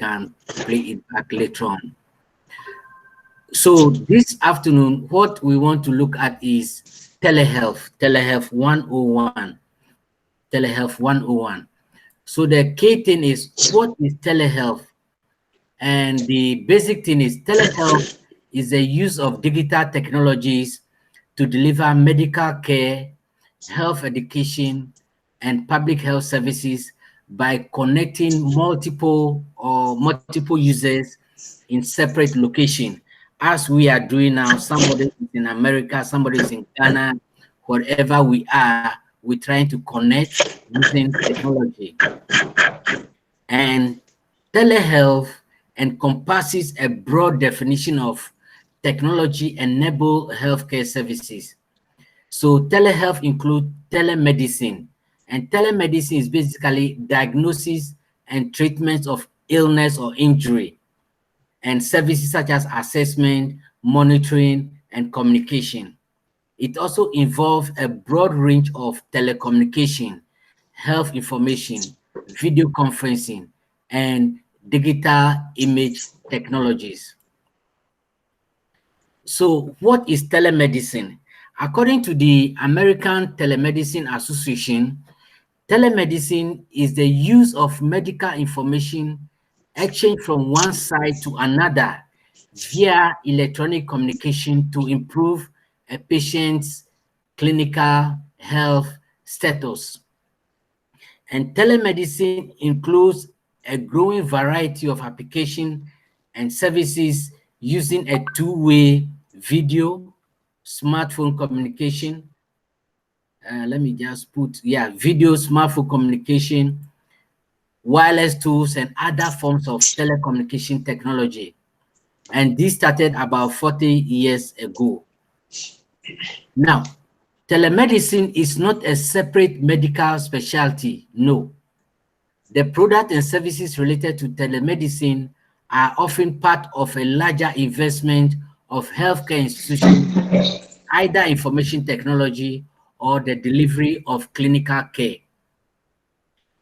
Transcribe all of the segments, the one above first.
can play it back later on. So this afternoon, what we want to look at is telehealth 101, telehealth 101. So the key thing is, what is telehealth? And the basic thing is, telehealth is the use of digital technologies to deliver medical care, health education, and public health services by connecting multiple users in separate location, as we are doing now. Somebody is in America, somebody is in Ghana, wherever we are, we're trying to connect using technology. And telehealth encompasses a broad definition of technology-enabled healthcare services. So telehealth includes telemedicine, and telemedicine is basically diagnosis and treatment of illness or injury, and services such as assessment, monitoring, and communication. It also involves a broad range of telecommunication, health information, video conferencing, and digital image technologies. So what is telemedicine? According to the American Telemedicine Association, telemedicine is the use of medical information exchanged from one side to another via electronic communication to improve a patient's clinical health status. And telemedicine includes a growing variety of applications and services using a two-way video, smartphone communication. Let me just put, video, smartphone communication, wireless tools, and other forms of telecommunication technology. And this started about 40 years ago. Now, telemedicine is not a separate medical specialty, no. The product and services related to telemedicine are often part of a larger investment of healthcare institutions, either information technology or the delivery of clinical care.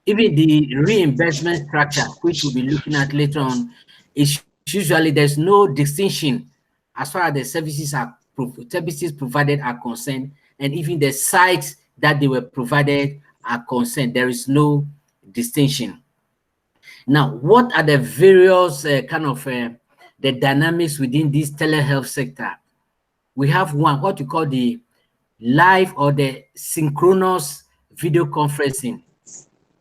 Even the reimbursement structure, which we'll be looking at later on, is usually, there's no distinction as far as the services provided are concerned, and even the sites that they were provided are concerned. There is no distinction. Now, what are the various the dynamics within this telehealth sector? We have one, what you call the live or the synchronous video conferencing.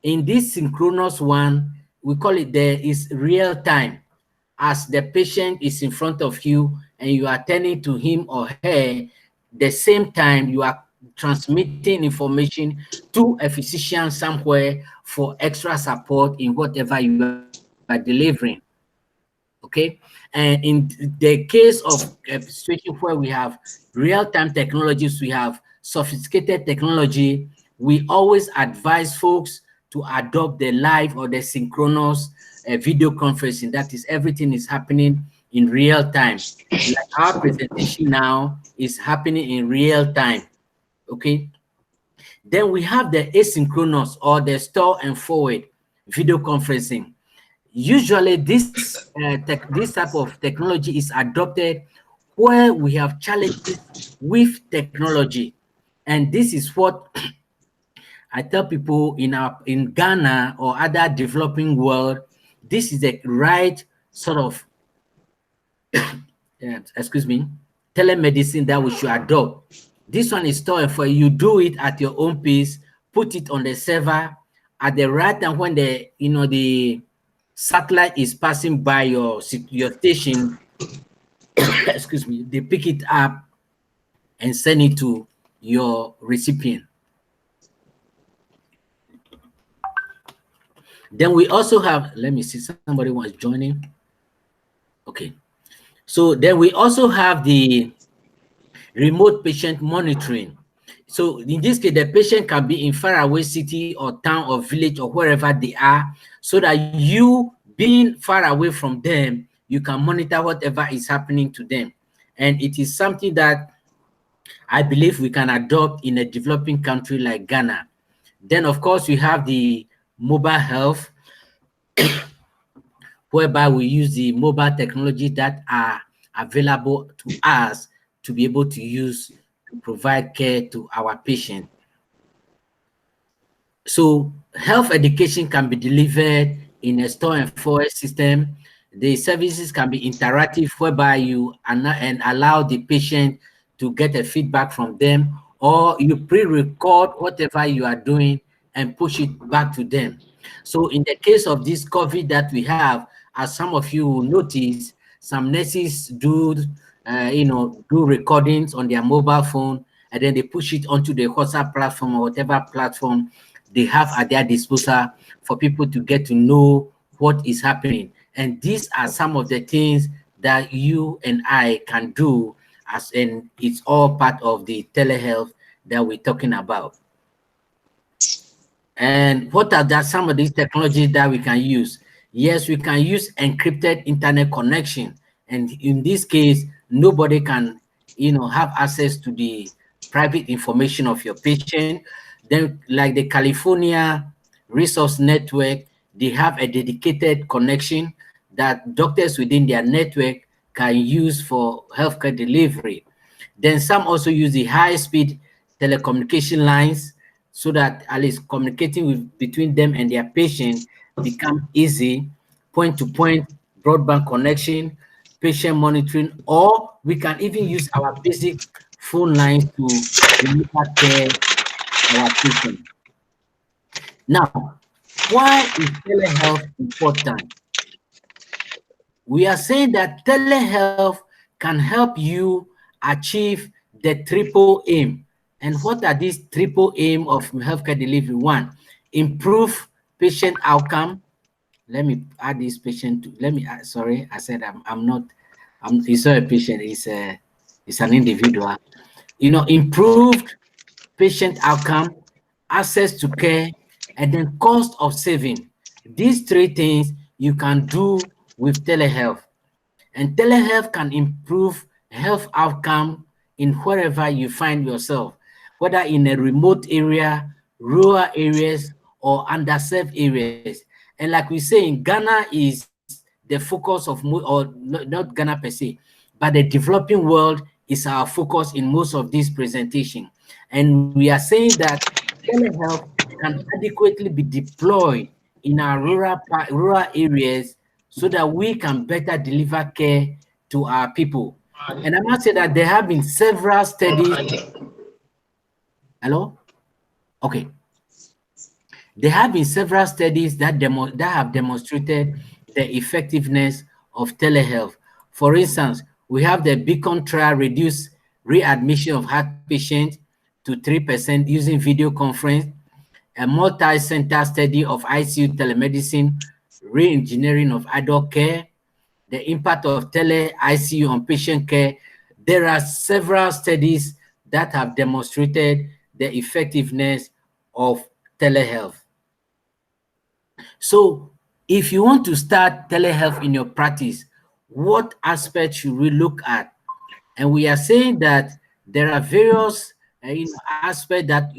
In this synchronous one, we call it, there is real time, as the patient is in front of you and you are attending to him or her. The same time you are transmitting information to a physician somewhere for extra support in whatever you are delivering. Okay, and in the case of a situation where we have real-time technologies, we have sophisticated technology, we always advise folks to adopt the live or the synchronous video conferencing. That is, everything is happening in real time. Like our presentation now is happening in real time. Okay, then we have the asynchronous or the store and forward video conferencing. Usually this this type of technology is adopted where we have challenges with technology, and this is what I tell people in Ghana or other developing world. This is the right sort of telemedicine that we should adopt. This one is stored for you. Do it at your own pace, put it on the server at the right time when the satellite is passing by your station. They pick it up and send it to your recipient. Then we also have, let me see, somebody was joining. Okay, so then we also have the remote patient monitoring. So in this case, the patient can be in faraway city or town or village or wherever they are, so that you, being far away from them, you can monitor whatever is happening to them. And it is something that I believe we can adopt in a developing country like Ghana. Then, of course, we have the mobile health, whereby we use the mobile technology that are available to us to be able to use to provide care to our patient. So health education can be delivered in a store and forward system. The services can be interactive, whereby you and allow the patient to get a feedback from them, or you pre-record whatever you are doing and push it back to them. So in the case of this COVID that we have, as some of you will notice, some nurses do recordings on their mobile phone, and then they push it onto the WhatsApp platform or whatever platform they have at their disposal for people to get to know what is happening. And these are some of the things that you and I can do, as in it's all part of the telehealth that we're talking about. And what are some of these technologies that we can use? Yes, we can use encrypted internet connection. And in this case, nobody can, have access to the private information of your patient. Then, like the California Resource Network, they have a dedicated connection that doctors within their network can use for healthcare delivery. Then some also use the high-speed telecommunication lines, so that at least communicating between them and their patient become easy, point-to-point broadband connection, patient monitoring, or we can even use our basic phone lines to deliver care to our patient. Now, why is telehealth important? We are saying that telehealth can help you achieve the triple aim. And what are these triple aim of healthcare delivery? One, improve patient outcome. Let me add this patient to, sorry, I said I'm not, he's not a patient, it's an individual. Improved patient outcome, access to care, and then cost of saving. These three things you can do with telehealth. And telehealth can improve health outcome in wherever you find yourself, whether in a remote area, rural areas, or underserved areas. And like we say, in Ghana is the focus of, or not Ghana per se, but the developing world is our focus in most of this presentation. And we are saying that telehealth can adequately be deployed in our rural areas so that we can better deliver care to our people. And I must say that there have been several studies. Hello? Okay. There have been several studies that have demonstrated the effectiveness of telehealth. For instance, we have the Beacon trial reduced readmission of heart patients to 3% using video conference, a multi-center study of ICU telemedicine, re-engineering of adult care, the impact of tele-ICU on patient care. There are several studies that have demonstrated the effectiveness of telehealth. So if you want to start telehealth in your practice, what aspects should we look at? And we are saying that there are various aspects that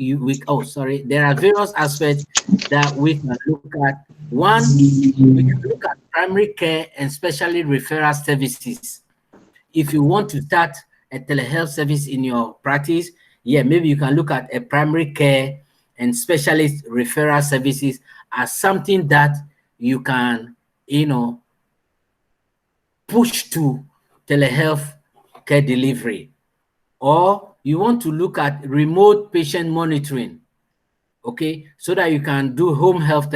there are various aspects that we can look at. One, we can look at primary care and specialty referral services. If you want to start a telehealth service in your practice, yeah, maybe you can look at a primary care and specialist referral services as something that you can, push to telehealth care delivery. Or you want to look at remote patient monitoring, okay, so that you can do home health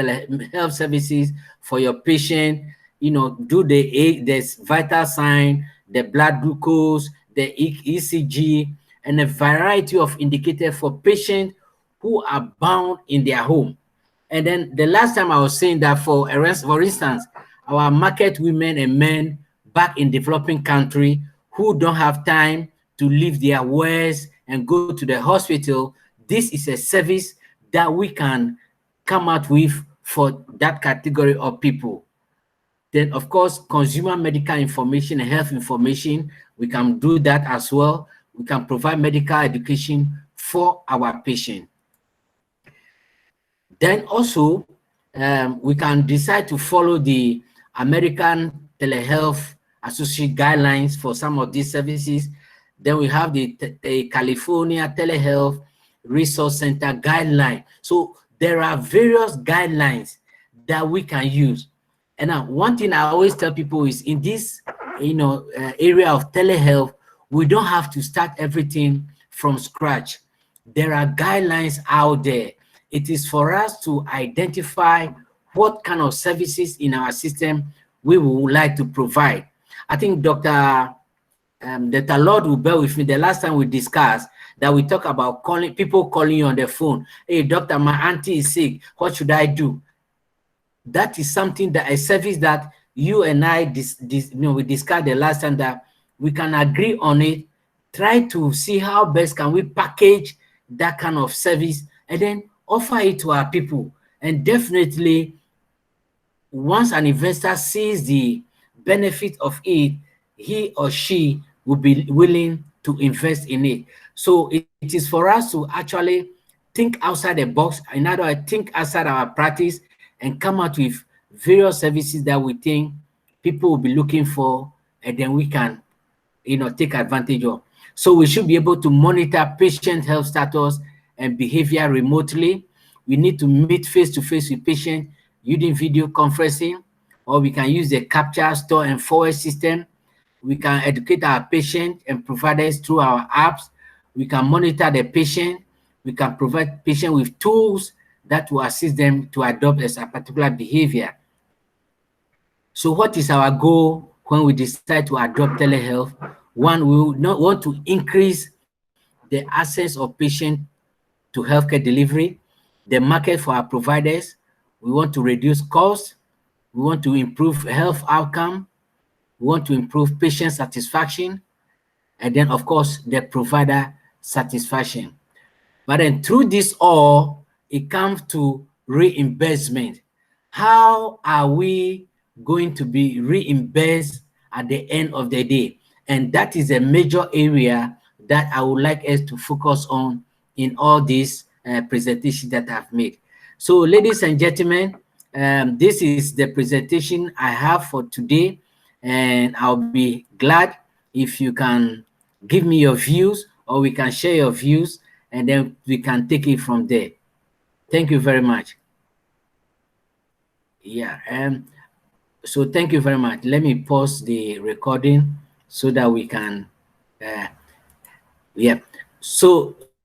services for your patient, do the vital sign, the blood glucose, the ECG, and a variety of indicators for patients who are bound in their home. And then the last time I was saying that for instance, our market women and men back in developing country who don't have time to leave their wares and go to the hospital, this is a service that we can come out with for that category of people. Then, of course, consumer medical information and health information, we can do that as well. We can provide medical education for our patient. Then also, we can decide to follow the American Telehealth Association guidelines for some of these services. Then we have the California Telehealth Resource Center guideline. So there are various guidelines that we can use. And now, one thing I always tell people is in this, area of telehealth, we don't have to start everything from scratch. There are guidelines out there. It is for us to identify what kind of services in our system we would like to provide. I think Dr. Lord will bear with me. The last time we discussed that we talk about people calling you on the phone. Hey, doctor, my auntie is sick. What should I do? That is something that a service that you and I we discussed the last time, that we can agree on it, try to see how best can we package that kind of service and then offer it to our people. And definitely, once an investor sees the benefit of it, he or she will be willing to invest in it. So it is for us to actually think outside the box. In other words, think outside our practice and come out with various services that we think people will be looking for, and then we can, take advantage of. So we should be able to monitor patient health status and behavior remotely. We need to meet face-to-face with patients using video conferencing, or we can use the capture, store, and forward system. We can educate our patient and providers through our apps. We can monitor the patient. We can provide patient with tools that will assist them to adopt a particular behavior. So what is our goal when we decide to adopt telehealth? One, we will not want to increase the access of patients to healthcare delivery, the market for our providers. We want to reduce costs. We want to improve health outcome. We want to improve patient satisfaction. And then, of course, the provider satisfaction. But then through this all, it comes to reimbursement. How are we going to be reimbursed at the end of the day? And that is a major area that I would like us to focus on in all these presentations that I've made. So, ladies and gentlemen, this is the presentation I have for today, and I'll be glad if you can give me your views, or we can share your views, and then we can take it from there. Thank you very much. Yeah, so thank you very much. Let me pause the recording so that we can, yeah. So